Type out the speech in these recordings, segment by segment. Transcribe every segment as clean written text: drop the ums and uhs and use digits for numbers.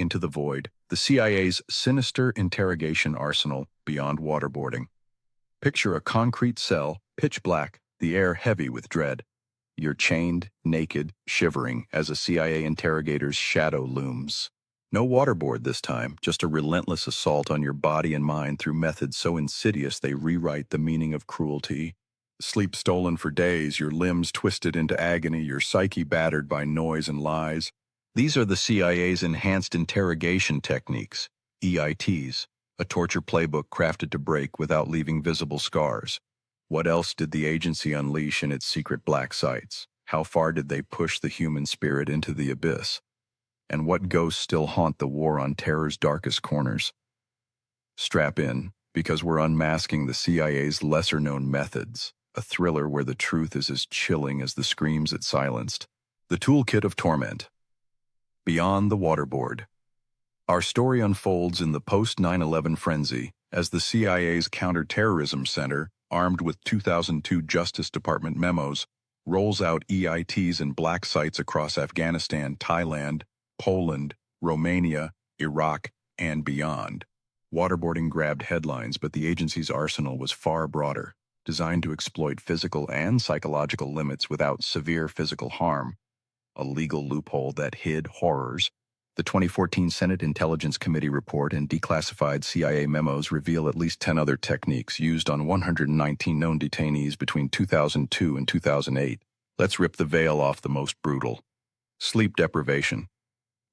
Into the Void, the CIA's sinister interrogation arsenal beyond waterboarding. Picture a concrete cell, pitch black, the air heavy with dread. You're chained, naked, shivering as a CIA interrogator's shadow looms. No waterboard this time, just a relentless assault on your body and mind through methods so insidious they rewrite the meaning of cruelty. Sleep stolen for days, your limbs twisted into agony, your psyche battered by noise and lies. These are the CIA's enhanced interrogation techniques, EITs, a torture playbook crafted to break without leaving visible scars. What else did the agency unleash in its secret black sites? How far did they push the human spirit into the abyss? And what ghosts still haunt the war on terror's darkest corners? Strap in, because we're unmasking the CIA's lesser-known methods, a thriller where the truth is as chilling as the screams it silenced. The Toolkit of Torment. Beyond the Waterboard. Our story unfolds in the post-9/11 frenzy as the CIA's Counterterrorism Center, armed with 2002 Justice Department memos, rolls out EITs in black sites across Afghanistan, Thailand, Poland, Romania, Iraq, and beyond. Waterboarding grabbed headlines, but the agency's arsenal was far broader, designed to exploit physical and psychological limits without severe physical harm, a legal loophole that hid horrors. The 2014 Senate Intelligence Committee report and declassified CIA memos reveal at least 10 other techniques used on 119 known detainees between 2002 and 2008. Let's rip the veil off the most brutal. Sleep deprivation.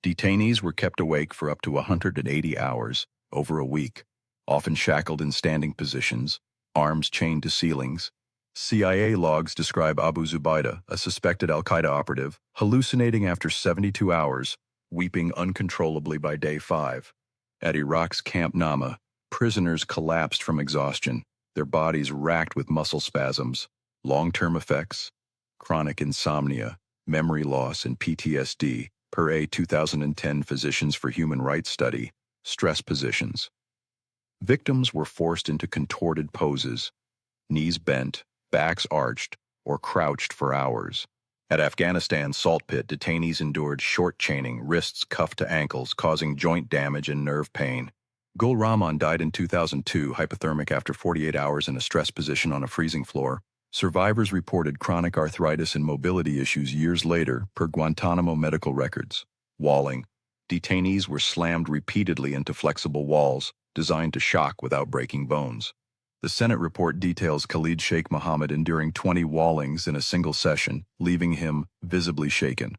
Detainees were kept awake for up to 180 hours, over a week, often shackled in standing positions, arms chained to ceilings. CIA logs describe Abu Zubaydah, a suspected al-Qaeda operative, hallucinating after 72 hours, weeping uncontrollably by day 5. At Iraq's Camp Nama, prisoners collapsed from exhaustion, their bodies racked with muscle spasms. Long-term effects: chronic insomnia, memory loss, and PTSD, per a 2010 Physicians for Human Rights study. Stress positions. Victims were forced into contorted poses, knees bent, backs arched, or crouched for hours. At Afghanistan's salt pit, detainees endured short chaining, wrists cuffed to ankles, causing joint damage and nerve pain. Gul Rahman died in 2002, hypothermic after 48 hours in a stress position on a freezing floor. Survivors reported chronic arthritis and mobility issues years later, per Guantanamo medical records. Walling. Detainees were slammed repeatedly into flexible walls, designed to shock without breaking bones. The Senate report details Khalid Sheikh Mohammed enduring 20 wallings in a single session, leaving him visibly shaken.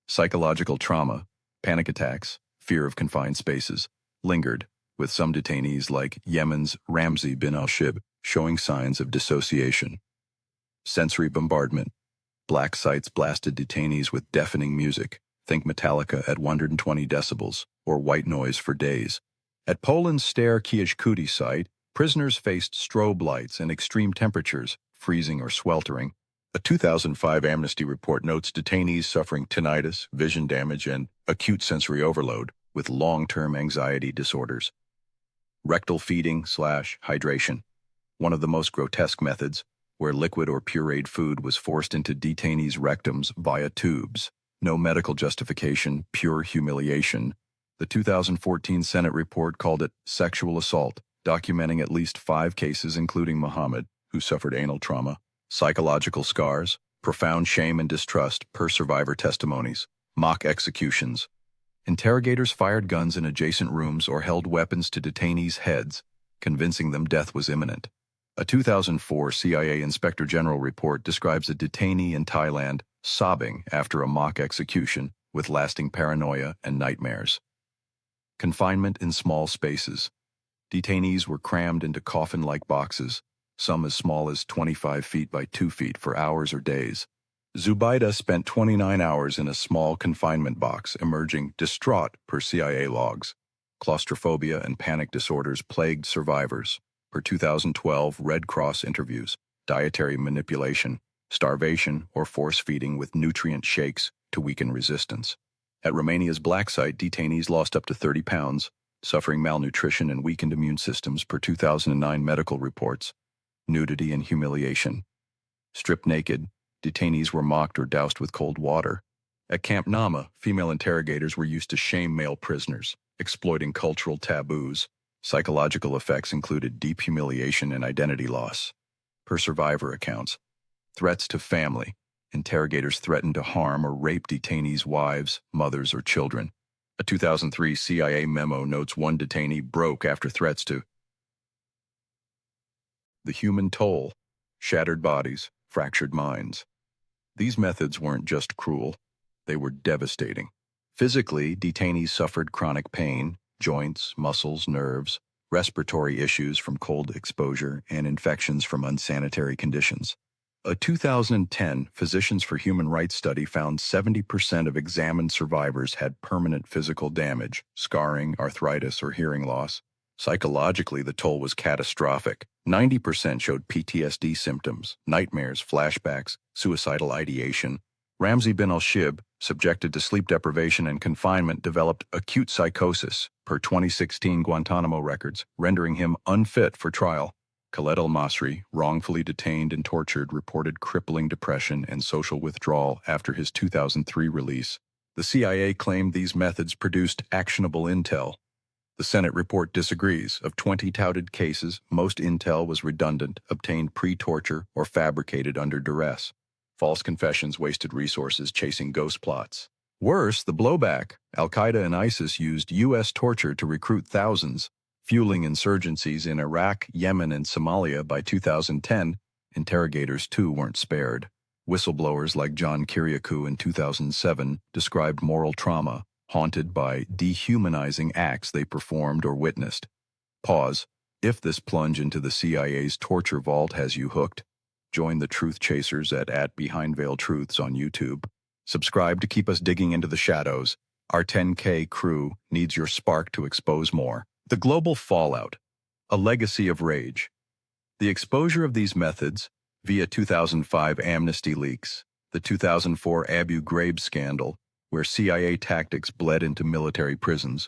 Psychological trauma, panic attacks, fear of confined spaces, lingered, with some detainees like Yemen's Ramzi bin al-Shib showing signs of dissociation. Sensory bombardment. Black sites blasted detainees with deafening music, think Metallica at 120 decibels, or white noise for days. At Poland's Stare Kieszkuty site, prisoners faced strobe lights and extreme temperatures, freezing or sweltering. A 2005 Amnesty report notes detainees suffering tinnitus, vision damage, and acute sensory overload, with long-term anxiety disorders. Rectal feeding/hydration. One of the most grotesque methods, where liquid or pureed food was forced into detainees' rectums via tubes. No medical justification, pure humiliation. The 2014 Senate report called it sexual assault, documenting at least 5 cases including Mohammed, who suffered anal trauma, psychological scars, profound shame and distrust per survivor testimonies, mock executions. Interrogators fired guns in adjacent rooms or held weapons to detainees' heads, convincing them death was imminent. A 2004 CIA Inspector General report describes a detainee in Thailand sobbing after a mock execution with lasting paranoia and nightmares. Confinement in small spaces. Detainees were crammed into coffin-like boxes, some as small as 25 feet by 2 feet, for hours or days. Zubaydah spent 29 hours in a small confinement box, emerging distraught per CIA logs. Claustrophobia and panic disorders plagued survivors, per 2012 Red Cross interviews. Dietary manipulation, starvation, or force-feeding with nutrient shakes to weaken resistance. At Romania's black site, detainees lost up to 30 pounds, suffering malnutrition and weakened immune systems, per 2009 medical reports. Nudity and humiliation. Stripped naked, detainees were mocked or doused with cold water. At Camp Nama, female interrogators were used to shame male prisoners, exploiting cultural taboos. Psychological effects included deep humiliation and identity loss. Per survivor accounts, threats to family. Interrogators threatened to harm or rape detainees' wives, mothers, or children. A 2003 CIA memo notes one detainee broke after threats to the human toll, shattered bodies, fractured minds. These methods weren't just cruel, they were devastating. Physically, detainees suffered chronic pain, joints, muscles, nerves, respiratory issues from cold exposure, and infections from unsanitary conditions. A 2010 Physicians for Human Rights study found 70% of examined survivors had permanent physical damage, scarring, arthritis, or hearing loss. Psychologically, the toll was catastrophic. 90% showed PTSD symptoms, nightmares, flashbacks, suicidal ideation. Ramzi bin al-Shib, subjected to sleep deprivation and confinement, developed acute psychosis, per 2016 Guantanamo records, rendering him unfit for trial. Khaled al-Masri, wrongfully detained and tortured, reported crippling depression and social withdrawal after his 2003 release. The CIA claimed these methods produced actionable intel. The Senate report disagrees. Of 20 touted cases, most intel was redundant, obtained pre-torture, or fabricated under duress. False confessions wasted resources chasing ghost plots. Worse, the blowback. Al-Qaeda and ISIS used U.S. torture to recruit thousands, fueling insurgencies in Iraq, Yemen, and Somalia. By 2010, interrogators too weren't spared. Whistleblowers like John Kiriakou in 2007 described moral trauma, haunted by dehumanizing acts they performed or witnessed. Pause. If this plunge into the CIA's torture vault has you hooked, join the Truth Chasers at Behind Veiled Truths on YouTube. Subscribe to keep us digging into the shadows. Our 10K crew needs your spark to expose more. The global fallout. A legacy of rage. The exposure of these methods, via 2005 Amnesty leaks, the 2004 Abu Ghraib scandal, where CIA tactics bled into military prisons,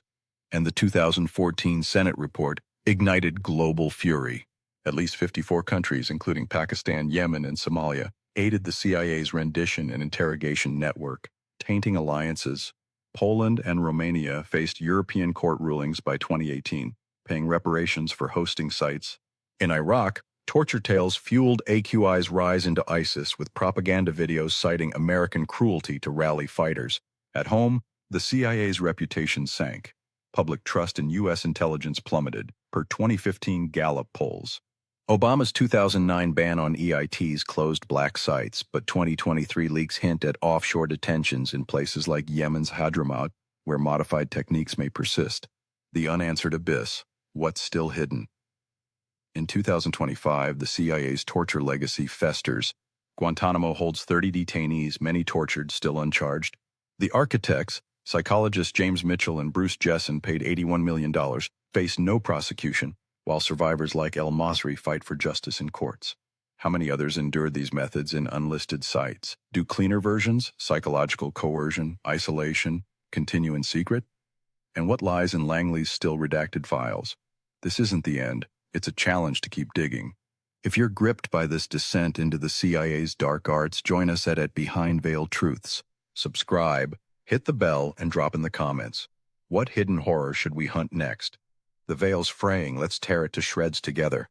and the 2014 Senate report, ignited global fury. At least 54 countries, including Pakistan, Yemen, and Somalia, aided the CIA's rendition and interrogation network, tainting alliances. Poland and Romania faced European court rulings by 2018, paying reparations for hosting sites. In Iraq, torture tales fueled AQI's rise into ISIS, with propaganda videos citing American cruelty to rally fighters. At home, the CIA's reputation sank. Public trust in U.S. intelligence plummeted, per 2015 Gallup polls. Obama's 2009 ban on EITs closed black sites, but 2023 leaks hint at offshore detentions in places like Yemen's Hadramaut, where modified techniques may persist. The unanswered abyss. What's still hidden? In 2025, the CIA's torture legacy festers. Guantanamo holds 30 detainees, many tortured, still uncharged. The architects, psychologists James Mitchell and Bruce Jessen, paid $81 million, face no prosecution, while survivors like El-Masri fight for justice in courts. How many others endured these methods in unlisted sites? Do cleaner versions, psychological coercion, isolation, continue in secret? And what lies in Langley's still redacted files? This isn't the end. It's a challenge to keep digging. If you're gripped by this descent into the CIA's dark arts, join us at Behind Veiled Truths. Subscribe, hit the bell, and drop in the comments. What hidden horror should we hunt next? The veil's fraying, let's tear it to shreds together.